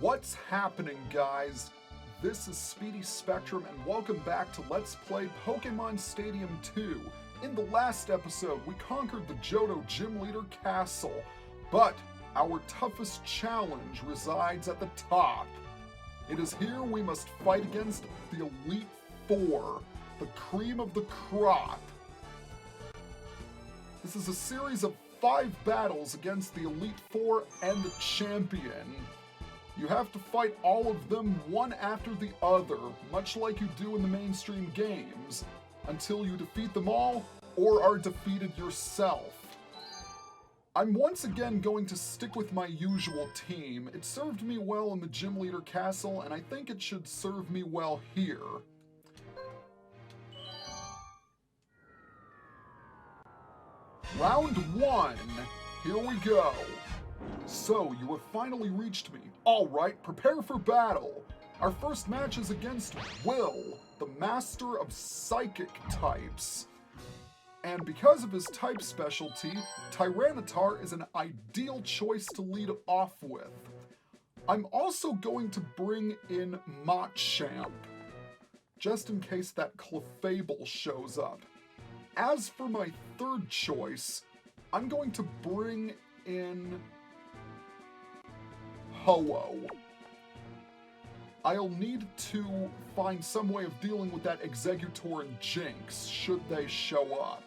What's happening, guys? This is Speedy Spectrum, and welcome back to Let's Play Pokemon Stadium 2. In the last episode, we conquered the Johto Gym Leader Castle, but our toughest challenge resides at the top. It is here we must fight against the Elite Four, the cream of the crop. This is a series of 5 battles against the Elite Four and the champion. You have to fight all of them one after the other, much like you do in the mainstream games, until you defeat them all or are defeated yourself. I'm once again going to stick with my usual team. It served me well in the Gym Leader Castle, and I think it should serve me well here. Round 1. Here we go. So, you have finally reached me. Alright, prepare for battle. Our first match is against Will, the master of psychic types. And because of his type specialty, Tyranitar is an ideal choice to lead off with. I'm also going to bring in Machamp, just in case that Clefable shows up. As for my third choice, I'm going to bring in Ho-Oh. I'll need to find some way of dealing with that Exeggutor and Jynx, should they show up.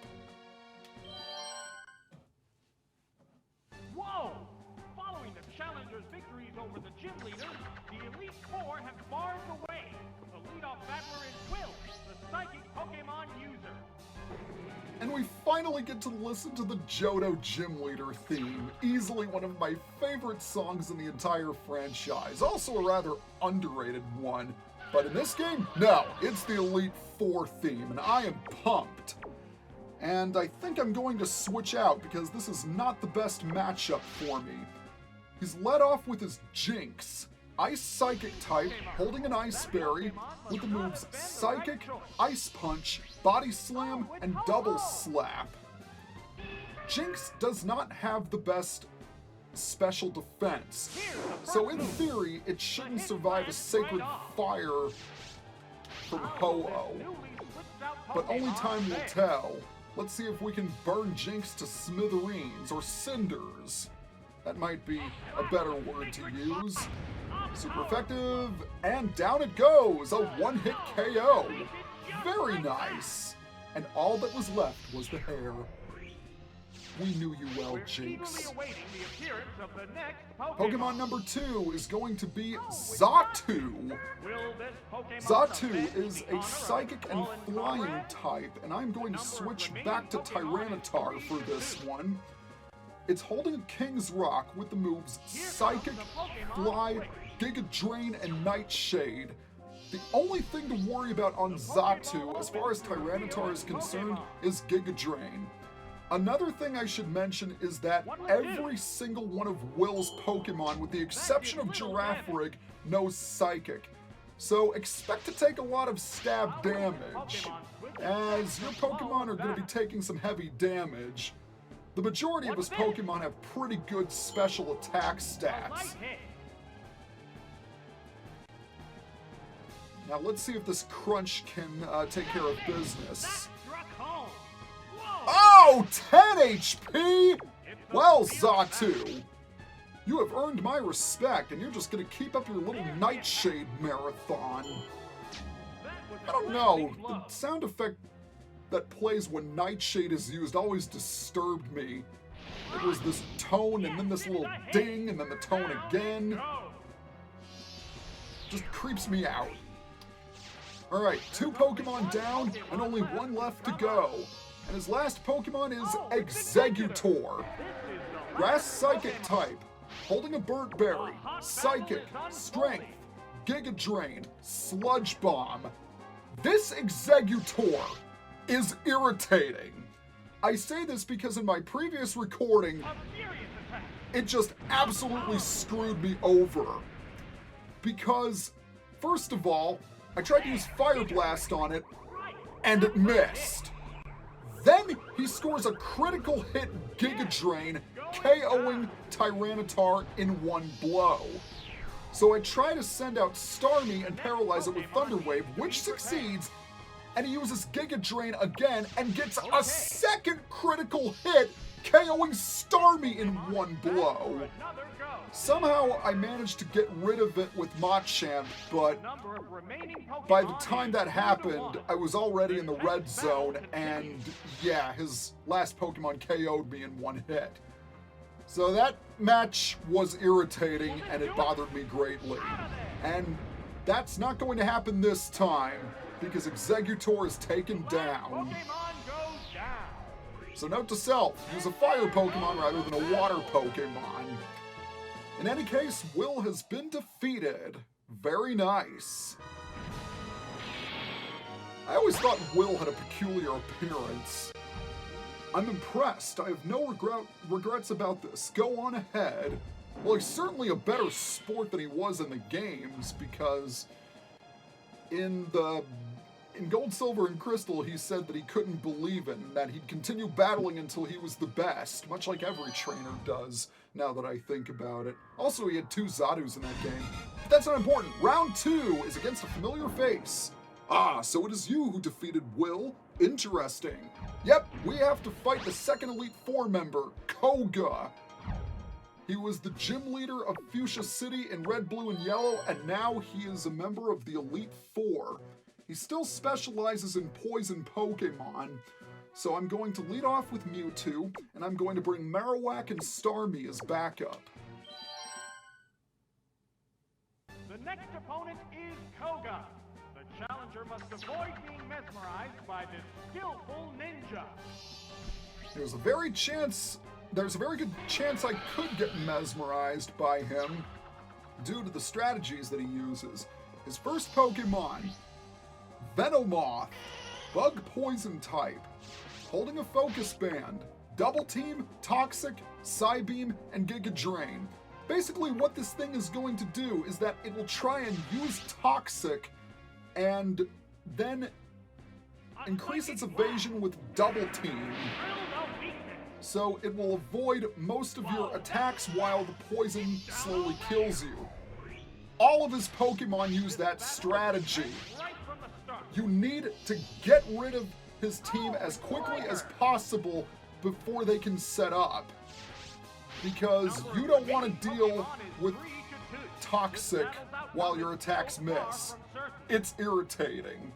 Whoa! Following the Challenger's victories over the Gym Leader, the Elite Four have barred the way. The leadoff battler is Will, the Psychic Pokemon user. And we finally get to listen to the Johto Gym Leader theme, easily one of my favorite songs in the entire franchise, also a rather underrated one. But in this game, no, it's the Elite Four theme, and I am pumped. And I think I'm going to switch out because this is not the best matchup for me. He's led off with his Jynx, Ice Psychic type, holding an Ice Berry, with the moves Psychic, Ice Punch, Body Slam, and Doubleslap. Jynx does not have the best special defense, so in theory, it shouldn't survive a Sacred Fire from Ho-Oh. But only time will tell. Let's see if we can burn Jynx to smithereens or cinders. That might be a better word to use. Super effective, and down it goes! A one-hit KO! Very nice! And all that was left was the hair. We knew you well, Jynx. Pokemon number 2 is going to be Xatu. Xatu is a Psychic and Flying type, and I'm going to switch back to Tyranitar for this one. It's holding a King's Rock with the moves Psychic, Fly, Giga Drain, and Nightshade. The only thing to worry about on Xatu, as far as Tyranitar is concerned, is Giga Drain. Another thing I should mention is that every single one of Will's Pokemon, with the exception of Girafarig, knows Psychic. So expect to take a lot of stab damage, as your Pokemon are going to be taking some heavy damage. The majority of his Pokemon have pretty good special attack stats. Now let's see if this Crunch can take care of business. Oh, 10 HP! Well, Xatu, you have earned my respect, and you're just going to keep up your little Nightshade marathon. I don't know, the sound effect that plays when Nightshade is used always disturbed me. It was this tone, and then this little ding, and then the tone again. Just creeps me out. Alright, 2 Pokemon down, and only 1 left to go. And his last Pokemon is Exeggutor. Grass Psychic type, holding a Burnt Berry, Psychic, Strength, Giga Drain, Sludge Bomb. This Exeggutor is irritating. I say this because in my previous recording, it just absolutely screwed me over. Because, first of all, I tried to use Fire Blast on it, and it missed. Then he scores a critical hit Giga Drain, KOing Tyranitar in one blow. So I try to send out Starmie and paralyze it with Thunder Wave, which succeeds, and he uses Giga Drain again and gets a second critical hit, KOing Starmie in one blow. Somehow I managed to get rid of it with Machamp, but by the time that happened, I was already in the red zone, and yeah, his last Pokemon KO'd me in one hit. So that match was irritating, and it bothered me greatly. And that's not going to happen this time, because Exeggutor is taken down. So note to self, use a fire Pokemon rather than a water Pokemon. In any case, Will has been defeated. Very nice. I always thought Will had a peculiar appearance. I'm impressed. I have no regrets about this. Go on ahead. Well, he's certainly a better sport than he was in the games, because in Gold, Silver, and Crystal, he said that he couldn't believe it, and that he'd continue battling until he was the best, much like every trainer does, now that I think about it. Also, he had 2 Xatus in that game. But that's not important. Round 2 is against a familiar face. Ah, so it is you who defeated Will? Interesting. Yep, we have to fight the second Elite Four member, Koga. He was the gym leader of Fuchsia City in Red, Blue, and Yellow, and now he is a member of the Elite Four. He still specializes in poison Pokemon, so I'm going to lead off with Mewtwo, and I'm going to bring Marowak and Starmie as backup. The next opponent is Koga. The challenger must avoid being mesmerized by this skillful ninja. There's a very good chance I could get mesmerized by him due to the strategies that he uses. His first Pokemon, Venomoth, Bug Poison type, holding a Focus Band, Double Team, Toxic, Psybeam, and Giga Drain. Basically what this thing is going to do is that it will try and use Toxic and then increase its evasion with Double Team. So it will avoid most of your attacks while the poison slowly kills you. All of his Pokemon use that strategy. You need to get rid of his team as quickly as possible before they can set up, because you don't want to deal with Toxic while your attacks miss. It's irritating.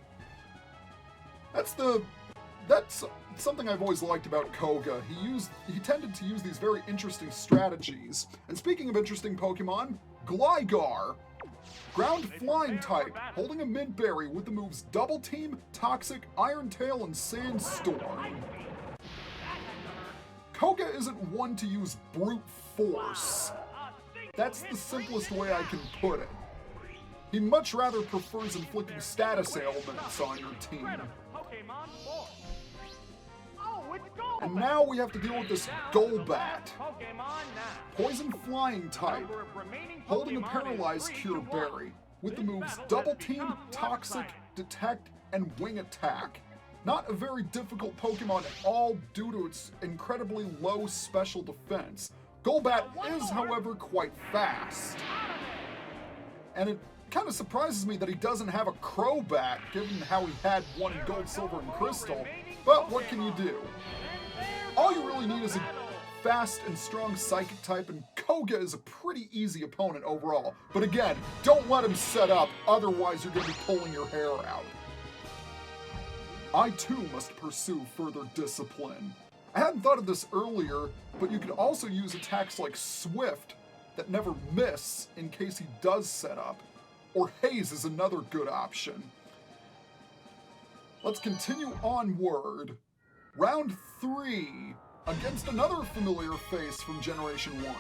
That's something I've always liked about Koga. He tended to use these very interesting strategies. And speaking of interesting Pokemon, Gligar. Ground Flying type, holding a Mint-Berry with the moves Double Team, Toxic, Iron Tail, and Sandstorm. Koga isn't one to use brute force. That's the simplest way I can put it. He much rather prefers inflicting status ailments on your team. And now we have to deal with this Golbat. Poison Flying type, holding a PRZCure berry, with the moves Double Team, Toxic, Detect, and Wing Attack. Not a very difficult Pokemon at all due to its incredibly low special defense. Golbat is, however, quite fast. And it kind of surprises me that he doesn't have a Crobat, given how he had one in Gold, Silver, and Crystal. But what can you do? All you really need is a fast and strong Psychic type, and Koga is a pretty easy opponent overall. But again, don't let him set up, otherwise you're going to be pulling your hair out. I too must pursue further discipline. I hadn't thought of this earlier, but you could also use attacks like Swift that never miss in case he does set up. Or Haze is another good option. Let's continue onward. Round 3, against another familiar face from Generation 1.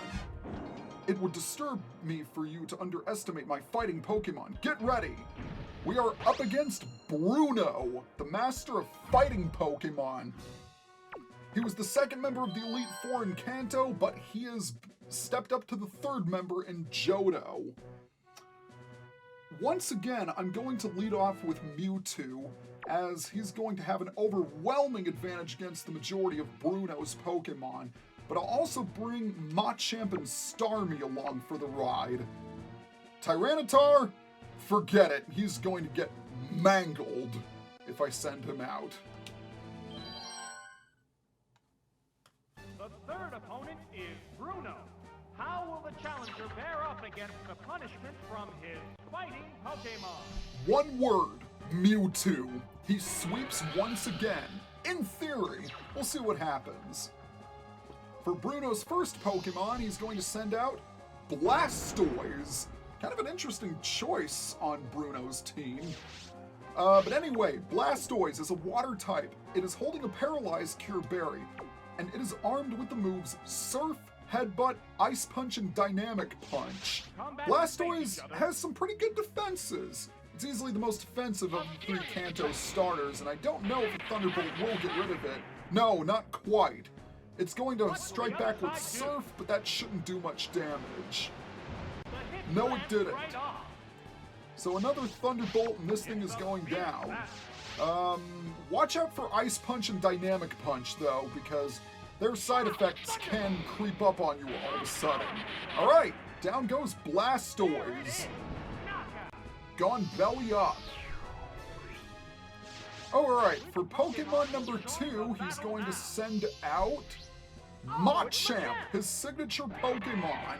It would disturb me for you to underestimate my fighting Pokemon. Get ready! We are up against Bruno, the master of fighting Pokemon. He was the second member of the Elite Four in Kanto, but he has stepped up to the third member in Johto. Once again, I'm going to lead off with Mewtwo, as he's going to have an overwhelming advantage against the majority of Bruno's Pokemon, but I'll also bring Machamp and Starmie along for the ride. Tyranitar, forget it. He's going to get mangled if I send him out. The third opponent is Bruno. How will the challenger bear up against the punishment from his fighting Pokemon? One word, Mewtwo. He sweeps once again. In theory, we'll see what happens. For Bruno's first Pokemon, he's going to send out Blastoise. Kind of an interesting choice on Bruno's team. But anyway, Blastoise is a water type. It is holding a paralyzed Cure Berry, and it is armed with the moves Surf, Headbutt, Ice Punch, and Dynamic Punch. Blastoise has some pretty good defenses. It's easily the most offensive of the three Kanto starters, and I don't know if a Thunderbolt will get rid of it. No, not quite. It's going to strike back with Surf, but that shouldn't do much damage. No, it didn't. So another Thunderbolt, and this thing is going down. Watch out for Ice Punch and Dynamic Punch, though, because their side effects can creep up on you all of a sudden. Alright, down goes Blastoise. Gone belly up. Alright, for Pokemon number 2, he's going to send out Machamp, his signature Pokemon.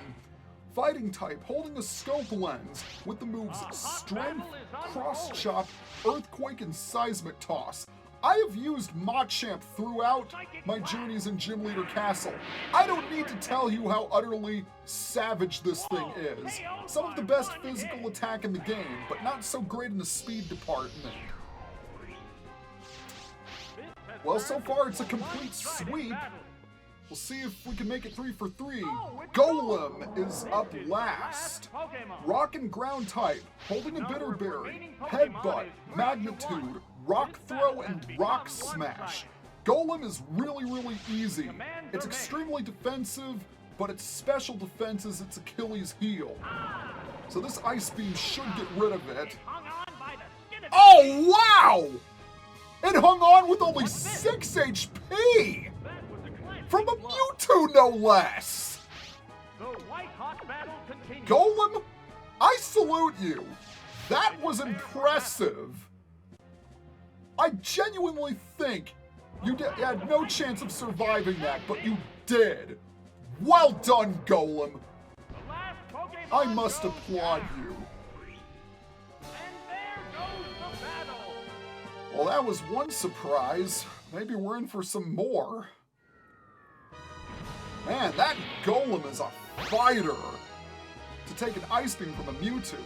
Fighting type, holding a scope lens with the moves Strength, Cross Chop, Earthquake, and Seismic Toss. I have used Machamp throughout my journeys in Gym Leader Castle. I don't need to tell you how utterly savage this thing is. Some of the best physical attack in the game, but not so great in the speed department. Well, so far it's a complete sweep. We'll see if we can make it 3 for 3. Golem is up last. Rock and ground type, holding a Bitter Berry, Headbutt, Magnitude, Rock Throw, and Rock Smash. Golem is really easy. It's extremely defensive, but its special defense is its Achilles heel. So this Ice Beam should get rid of it. Oh, wow! It hung on with only 6 HP! From a Mewtwo, no less! Golem, I salute you. That was impressive. I genuinely think you had no chance of surviving that, but you did. Well done, Golem. I must applaud you. Well, that was one surprise. Maybe we're in for some more. Man, that Golem is a fighter! To take an Ice Beam from a Mewtwo.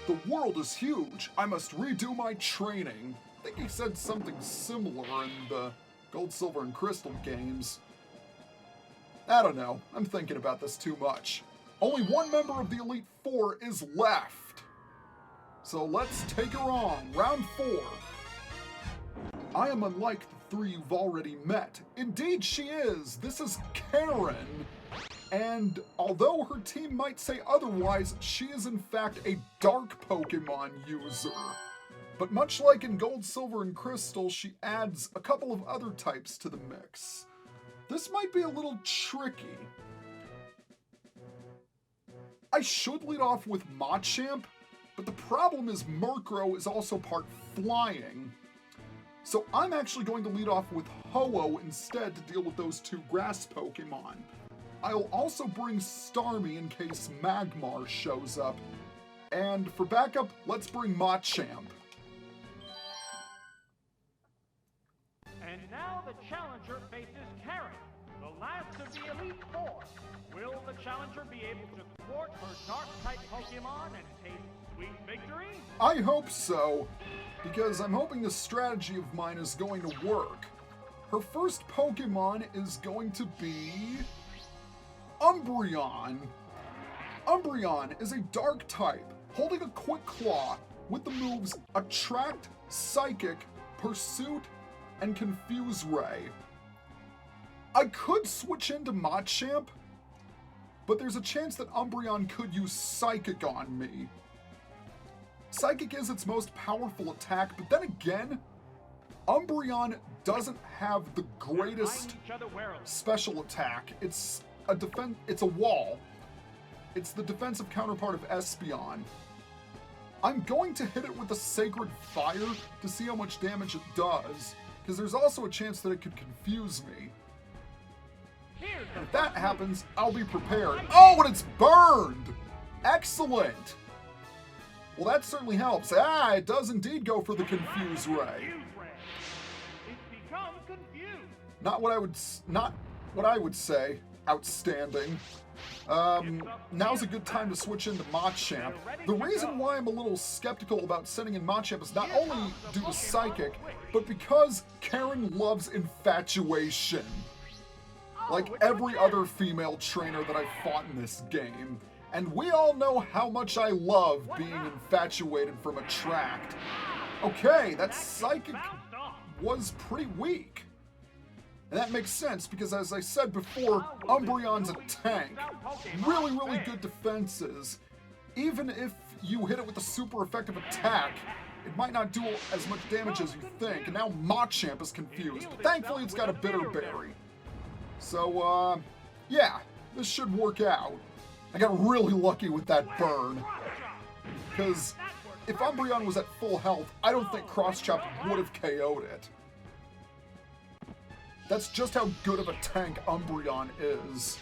The world is huge. I must redo my training. I think he said something similar in the Gold, Silver, and Crystal games. I don't know. I'm thinking about this too much. Only one member of the Elite Four is left. So let's take her on. Round 4. I am unlike the 3 you've already met. Indeed she is. This is Karen. And although her team might say otherwise, she is in fact a Dark Pokemon user. But much like in Gold, Silver, and Crystal, she adds a couple of other types to the mix. This might be a little tricky. I should lead off with Machamp, but the problem is Murkrow is also part flying. So I'm actually going to lead off with Ho-Oh instead to deal with those 2 grass Pokemon. I'll also bring Starmie in case Magmar shows up. And for backup, let's bring Machamp. And now the challenger faces Karen, the last of the Elite Four. Will the challenger be able to thwart her Dark-type Pokemon and taste sweet victory? I hope so, because I'm hoping this strategy of mine is going to work. Her first Pokemon is going to be Umbreon. Umbreon is a Dark type, holding a Quick Claw with the moves Attract, Psychic, Pursuit, and Confuse Ray. I could switch into Machamp, but there's a chance that Umbreon could use Psychic on me. Psychic is its most powerful attack, but then again, Umbreon doesn't have the greatest special attack. It's a wall. It's the defensive counterpart of Espeon. I'm going to hit it with the Sacred Fire to see how much damage it does, because there's also a chance that it could confuse me. And if that happens, I'll be prepared. Oh, and it's burned! Excellent! Well, that certainly helps. Ah, it does indeed go for the Confuse Ray. It's become confused. Not what I would say. Outstanding. Now's a good time to switch into Machamp. The reason why I'm a little skeptical about sending in Machamp is not only due to Psychic, but because Karen loves infatuation. Like every other female trainer that I've fought in this game. And we all know how much I love being infatuated from Attract. Okay, that Psychic was pretty weak. And that makes sense because, as I said before, Umbreon's a tank. Really, really good defenses. Even if you hit it with a super effective attack, it might not do as much damage as you think. And now Machamp is confused. But thankfully, it's got a Bitter Berry. So, yeah, this should work out. I got really lucky with that burn. Because if Umbreon was at full health, I don't think Cross Chop would have KO'd it. That's just how good of a tank Umbreon is.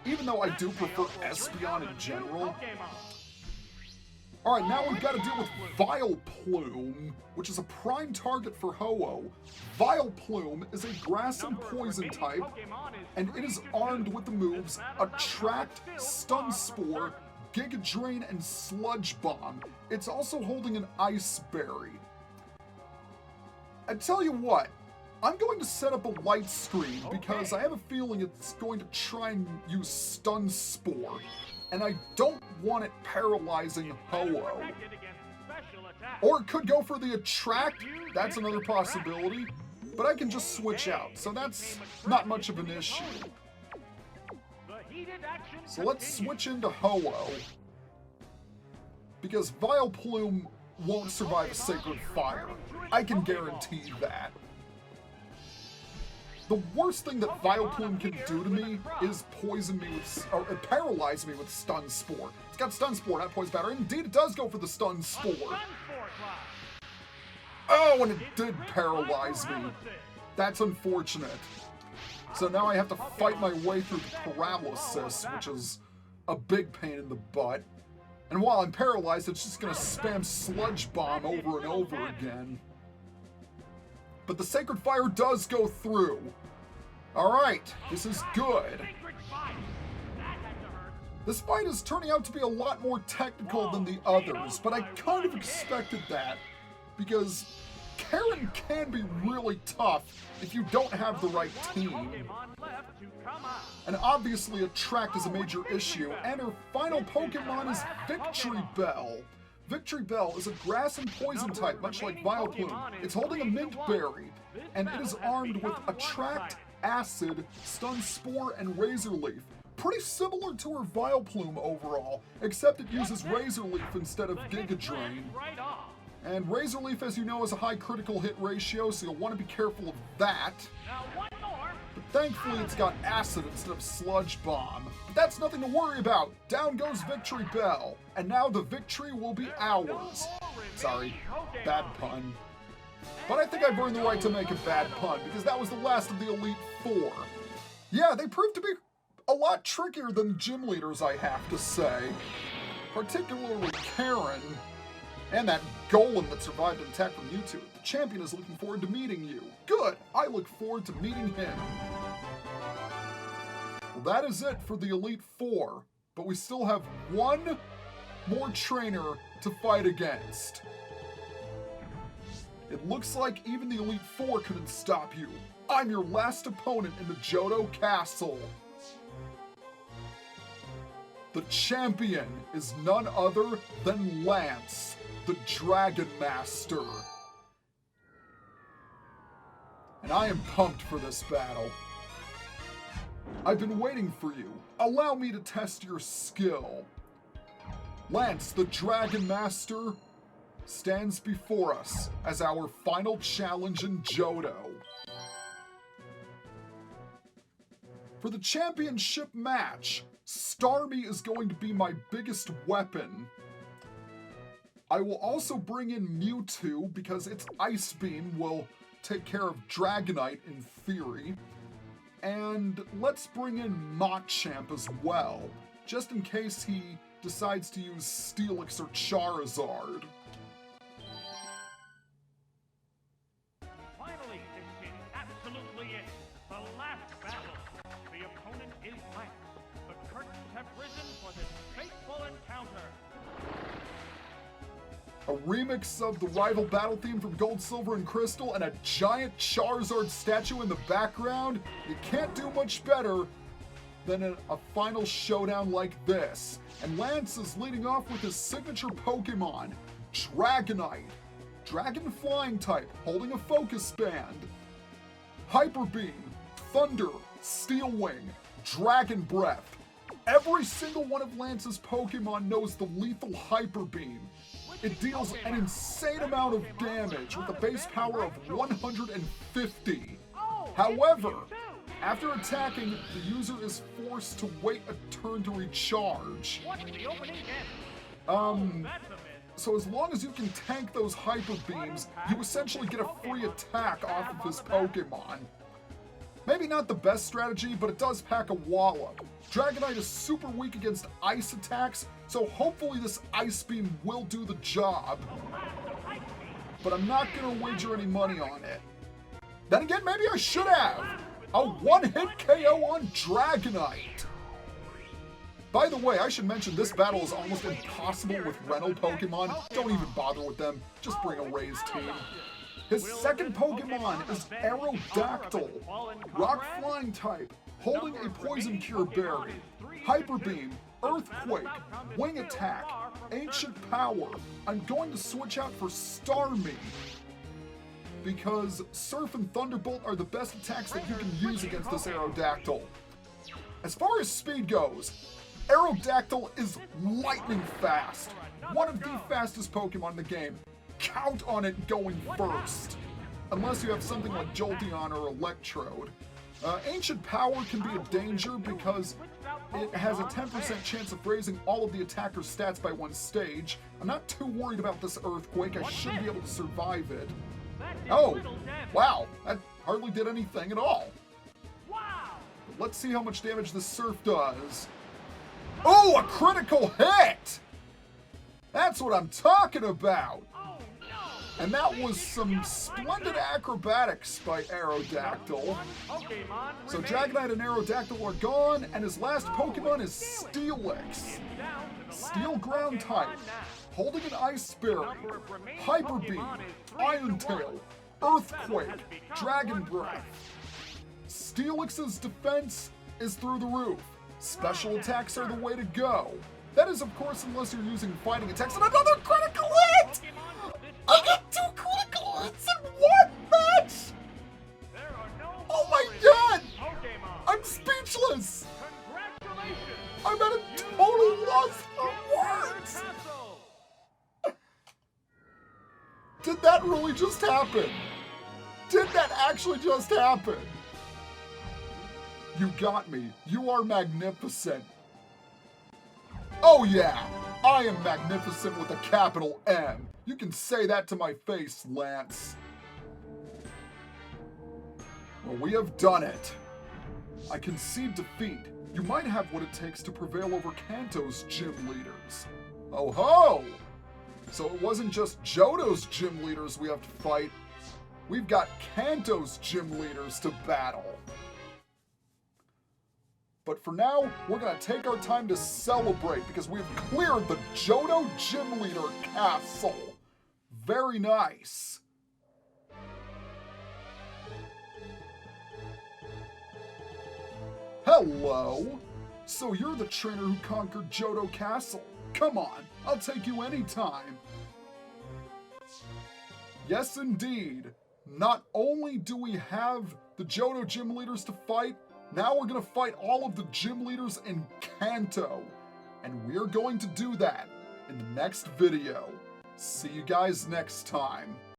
Even though I do prefer Espeon in general. Alright, now we've got to deal with Vileplume, which is a prime target for Ho-Oh. Vileplume is a grass and poison type, and it is armed with the moves Attract, Stun Spore, Giga Drain, and Sludge Bomb. It's also holding an Ice Berry. I tell you what, I'm going to set up a light screen because I have a feeling it's going to try and use Stun Spore. And I don't want it paralyzing Ho-Oh. Or it could go for the Attract, that's another possibility. But I can just switch out, so that's not much of an issue. So let's switch into Ho-Oh. Because Vileplume won't survive a Sacred Fire. I can guarantee that. The worst thing that Vileplume can do to me is poison me with, or paralyze me with Stun Spore. It's got Stun Spore, not Poison Batter. Indeed, it does go for the Stun Spore. Oh, and it did paralyze me. That's unfortunate. So now I have to fight my way through the paralysis, which is a big pain in the butt. And while I'm paralyzed, it's just gonna spam Sludge Bomb over and over again. But the Sacred Fire does go through. Alright, this is good. This fight is turning out to be a lot more technical than the others, but I kind of expected that, because Karen can be really tough if you don't have the right team. And obviously Attract is a major issue, and her final Pokemon is Victory Bell. Victory Bell is a grass and poison type, much like Vileplume. It's holding a Mint Berry, and it is armed with Attract, Acid, Stun Spore, and Razor Leaf. Pretty similar to her Vileplume overall, except it uses Razor Leaf instead of Giga Drain. And Razor Leaf, as you know, has a high critical hit ratio, so you'll want to be careful of that. But thankfully it's got Acid instead of Sludge Bomb. But that's nothing to worry about. Down goes Victory Bell. And now the victory will be ours. Sorry, bad pun. But I think I've earned the right to make a bad pun, because that was the last of the Elite Four. Yeah, they proved to be a lot trickier than the gym leaders, I have to say. Particularly Karen. And that golem that survived an attack from Mewtwo. The champion is looking forward to meeting you. Good! I look forward to meeting him. Well, that is it for the Elite Four. But we still have one more trainer to fight against. It looks like even the Elite Four couldn't stop you. I'm your last opponent in the Johto Castle. The champion is none other than Lance, the Dragon Master. And I am pumped for this battle. I've been waiting for you. Allow me to test your skill. Lance, the Dragon Master, stands before us as our final challenge in Johto. For the championship match, Starmie is going to be my biggest weapon. I will also bring in Mewtwo because its Ice Beam will take care of Dragonite in theory. And let's bring in Machamp as well, just in case he decides to use Steelix or Charizard. Finally, this is absolutely it. The last battle. The opponent is Lance. The curtains have risen for this fateful encounter. A remix of the rival battle theme from Gold, Silver, and Crystal, and a giant Charizard statue in the background. You can't do much better than a final showdown like this. And Lance is leading off with his signature Pokemon, Dragonite. Dragon Flying type, holding a Focus Band. Hyper Beam, Thunder, Steel Wing, Dragon Breath. Every single one of Lance's Pokemon knows the lethal Hyper Beam. It deals an insane amount of damage with a base power of 150. However, after attacking, the user is forced to wait a turn to recharge. So as long as you can tank those Hyper Beams, you essentially get a free attack off of his Pokemon. Maybe not the best strategy, but it does pack a wallop. Dragonite is super weak against ice attacks, so hopefully this Ice Beam will do the job. But I'm not gonna wager any money on it. Then again, maybe I should have! A one-hit KO on Dragonite! By the way, I should mention this battle is almost impossible with rental Pokemon. Don't even bother with them, just bring a raised team. His second Pokemon is Aerodactyl, Rock Flying type, holding a Poison Cure Berry, Hyper Beam, Earthquake, Wing Attack, Ancient Power. I'm going to switch out for Starmie because Surf and Thunderbolt are the best attacks that you can use against this Aerodactyl. As far as speed goes, Aerodactyl is lightning fast, one of the fastest Pokemon in the game. Count on it going first, unless you have something like Jolteon or Electrode. Ancient Power can be a danger because it has a 10% chance of raising all of the attacker's stats by one stage. I'm not too worried about this Earthquake, I should be able to survive it. Oh, wow, that hardly did anything at all. Let's see how much damage this Surf does. Oh, a critical hit! That's what I'm talking about! And that was some splendid acrobatics by Aerodactyl. So Dragonite and Aerodactyl are gone, and his last Pokemon is Steelix. Steel Ground type, holding an Ice Berry, Hyper Beam, Iron Tail, Earthquake, Dragon Breath. Steelix's defense is through the roof. Special attacks are the way to go. That is, of course, unless you're using fighting attacks, and another critical hit! I got 2 critical hits in one match! Oh my god! I'm speechless! I'm at a total loss for words! Did that really just happen? Did that actually just happen? You got me. You are magnificent. Oh yeah, I am magnificent with a capital M. You can say that to my face, Lance. Well, we have done it. I concede defeat. You might have what it takes to prevail over Kanto's gym leaders. Oh ho! So it wasn't just Johto's gym leaders we have to fight. We've got Kanto's gym leaders to battle. But for now, we're gonna take our time to celebrate because we've cleared the Johto Gym Leader Castle. Very nice. Hello. So you're the trainer who conquered Johto Castle. Come on, I'll take you anytime. Yes, indeed. Not only do we have the Johto Gym Leaders to fight, now we're gonna fight all of the gym leaders in Kanto. And we're going to do that in the next video. See you guys next time.